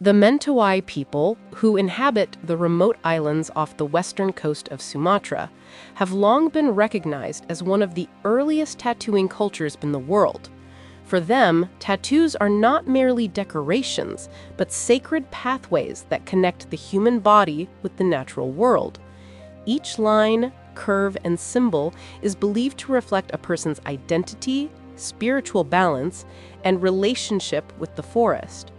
The Mentawai people, who inhabit the remote islands off the western coast of Sumatra, have long been recognized as one of the earliest tattooing cultures in the world. For them, tattoos are not merely decorations, but sacred pathways that connect the human body with the natural world. Each line, curve, and symbol is believed to reflect a person's identity, spiritual balance, and relationship with the forest.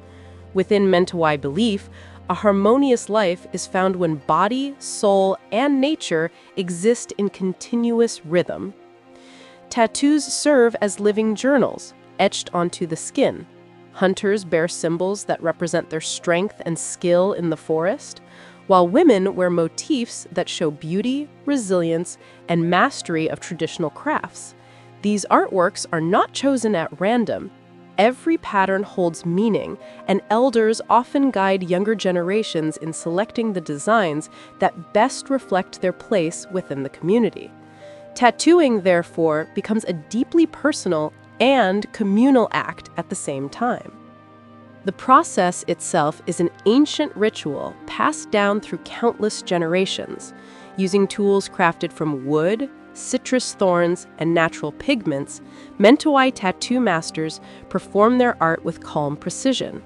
Within Mentawai belief, a harmonious life is found when body, soul, and nature exist in continuous rhythm. Tattoos serve as living journals, etched onto the skin. Hunters bear symbols that represent their strength and skill in the forest, while women wear motifs that show beauty, resilience, and mastery of traditional crafts. These artworks are not chosen at random. Every pattern holds meaning, and elders often guide younger generations in selecting the designs that best reflect their place within the community. Tattooing, therefore, becomes a deeply personal and communal act at the same time. The process itself is an ancient ritual passed down through countless generations. Using tools crafted from wood, citrus thorns, and natural pigments, Mentawai tattoo masters perform their art with calm precision.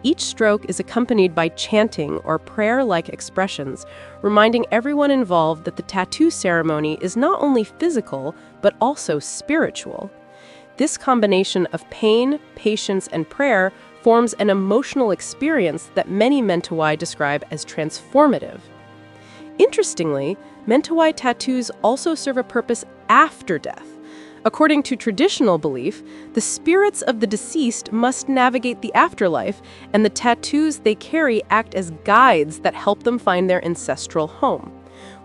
Each stroke is accompanied by chanting or prayer-like expressions, reminding everyone involved that the tattoo ceremony is not only physical, but also spiritual. This combination of pain, patience, and prayer forms an emotional experience that many Mentawai describe as transformative. Interestingly, Mentawai tattoos also serve a purpose after death. According to traditional belief, the spirits of the deceased must navigate the afterlife, and the tattoos they carry act as guides that help them find their ancestral home.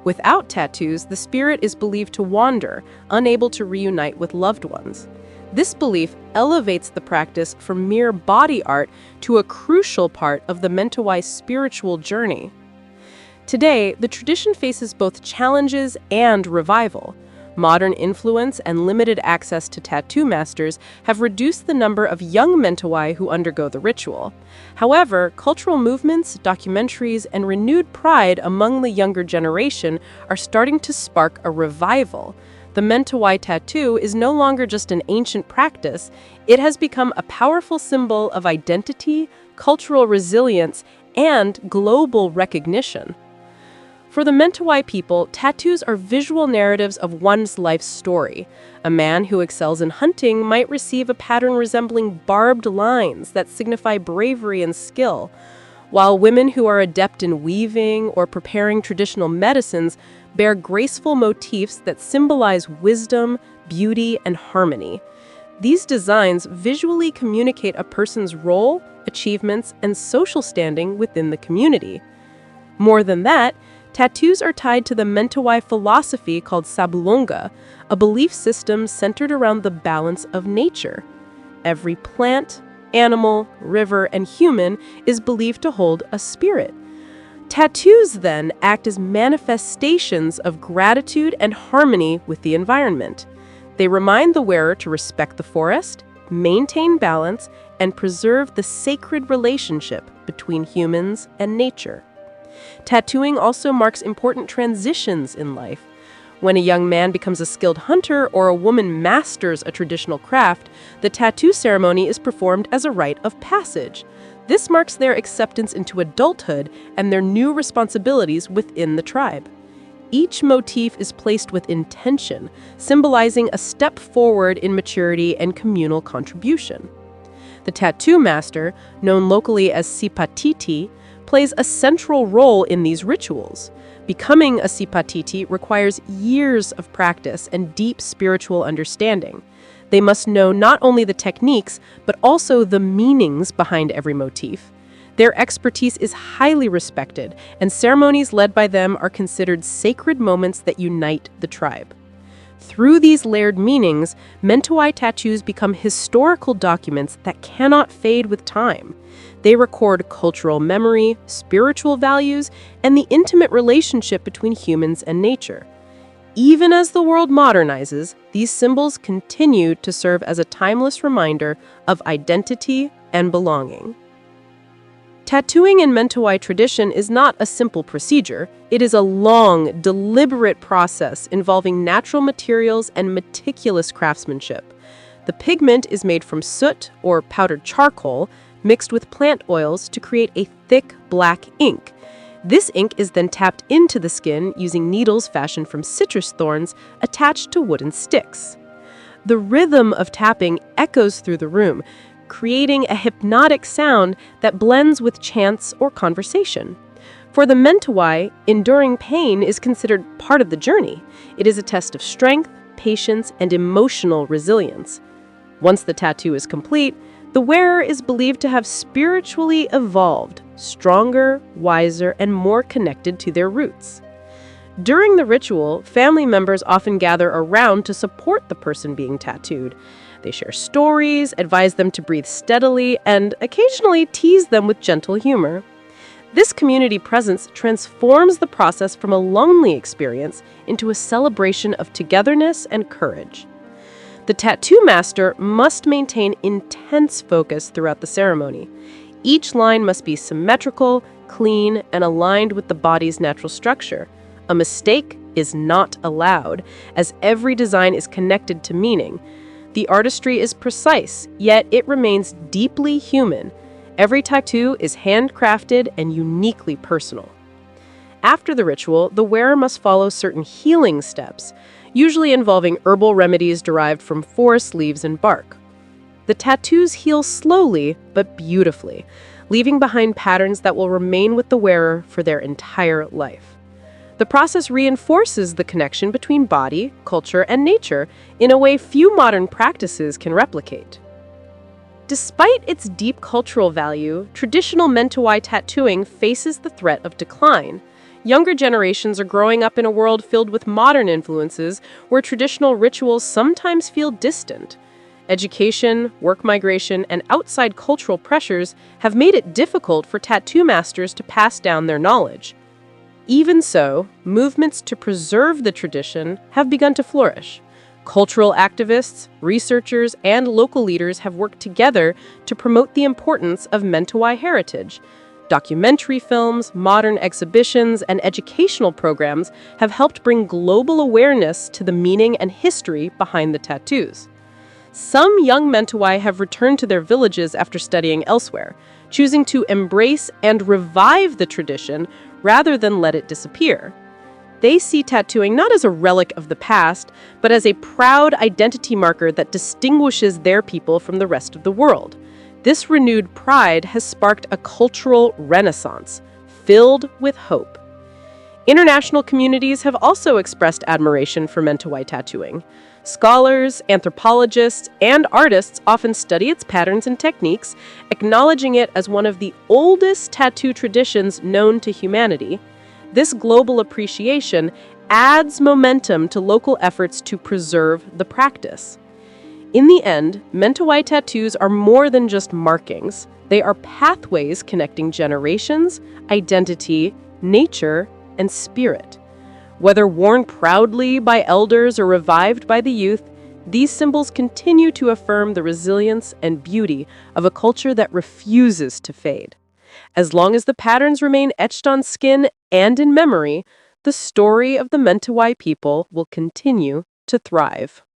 Without tattoos, the spirit is believed to wander, unable to reunite with loved ones. This belief elevates the practice from mere body art to a crucial part of the Mentawai spiritual journey. Today, the tradition faces both challenges and revival. Modern influence and limited access to tattoo masters have reduced the number of young Mentawai who undergo the ritual. However, cultural movements, documentaries, and renewed pride among the younger generation are starting to spark a revival. The Mentawai tattoo is no longer just an ancient practice, it has become a powerful symbol of identity, cultural resilience, and global recognition. For the Mentawai people, tattoos are visual narratives of one's life story. A man who excels in hunting might receive a pattern resembling barbed lines that signify bravery and skill, while women who are adept in weaving or preparing traditional medicines bear graceful motifs that symbolize wisdom, beauty, and harmony. These designs visually communicate a person's role, achievements, and social standing within the community. More than that, tattoos are tied to the Mentawai philosophy called Sabulonga, a belief system centered around the balance of nature. Every plant, animal, river, and human is believed to hold a spirit. Tattoos, then, act as manifestations of gratitude and harmony with the environment. They remind the wearer to respect the forest, maintain balance, and preserve the sacred relationship between humans and nature. Tattooing also marks important transitions in life. When a young man becomes a skilled hunter or a woman masters a traditional craft, the tattoo ceremony is performed as a rite of passage. This marks their acceptance into adulthood and their new responsibilities within the tribe. Each motif is placed with intention, symbolizing a step forward in maturity and communal contribution. The tattoo master, known locally as Sipatiti, plays a central role in these rituals. Becoming a Sipatiti requires years of practice and deep spiritual understanding. They must know not only the techniques, but also the meanings behind every motif. Their expertise is highly respected, and ceremonies led by them are considered sacred moments that unite the tribe. Through these layered meanings, Mentawai tattoos become historical documents that cannot fade with time. They record cultural memory, spiritual values, and the intimate relationship between humans and nature. Even as the world modernizes, these symbols continue to serve as a timeless reminder of identity and belonging. Tattooing in Mentawai tradition is not a simple procedure. It is a long, deliberate process involving natural materials and meticulous craftsmanship. The pigment is made from soot or powdered charcoal mixed with plant oils to create a thick black ink. This ink is then tapped into the skin using needles fashioned from citrus thorns attached to wooden sticks. The rhythm of tapping echoes through the room, creating a hypnotic sound that blends with chants or conversation. For the Mentawai, enduring pain is considered part of the journey. It is a test of strength, patience, and emotional resilience. Once the tattoo is complete, the wearer is believed to have spiritually evolved, stronger, wiser, and more connected to their roots. During the ritual, family members often gather around to support the person being tattooed. They share stories, advise them to breathe steadily, and occasionally tease them with gentle humor. This community presence transforms the process from a lonely experience into a celebration of togetherness and courage. The tattoo master must maintain intense focus throughout the ceremony. Each line must be symmetrical, clean, and aligned with the body's natural structure. A mistake is not allowed, as every design is connected to meaning. The artistry is precise, yet it remains deeply human. Every tattoo is handcrafted and uniquely personal. After the ritual, the wearer must follow certain healing steps, usually involving herbal remedies derived from forest leaves and bark. The tattoos heal slowly but beautifully, leaving behind patterns that will remain with the wearer for their entire life. The process reinforces the connection between body, culture, and nature in a way few modern practices can replicate. Despite its deep cultural value, traditional Mentawai tattooing faces the threat of decline. Younger generations are growing up in a world filled with modern influences where traditional rituals sometimes feel distant. Education, work migration, and outside cultural pressures have made it difficult for tattoo masters to pass down their knowledge. Even so, movements to preserve the tradition have begun to flourish. Cultural activists, researchers, and local leaders have worked together to promote the importance of Mentawai heritage. Documentary films, modern exhibitions, and educational programs have helped bring global awareness to the meaning and history behind the tattoos. Some young Mentawai have returned to their villages after studying elsewhere, choosing to embrace and revive the tradition rather than let it disappear. They see tattooing not as a relic of the past, but as a proud identity marker that distinguishes their people from the rest of the world. This renewed pride has sparked a cultural renaissance, filled with hope. International communities have also expressed admiration for Mentawai tattooing. Scholars, anthropologists, and artists often study its patterns and techniques, acknowledging it as one of the oldest tattoo traditions known to humanity. This global appreciation adds momentum to local efforts to preserve the practice. In the end, Mentawai tattoos are more than just markings. They are pathways connecting generations, identity, nature, and spirit. Whether worn proudly by elders or revived by the youth, these symbols continue to affirm the resilience and beauty of a culture that refuses to fade. As long as the patterns remain etched on skin and in memory, the story of the Mentawai people will continue to thrive.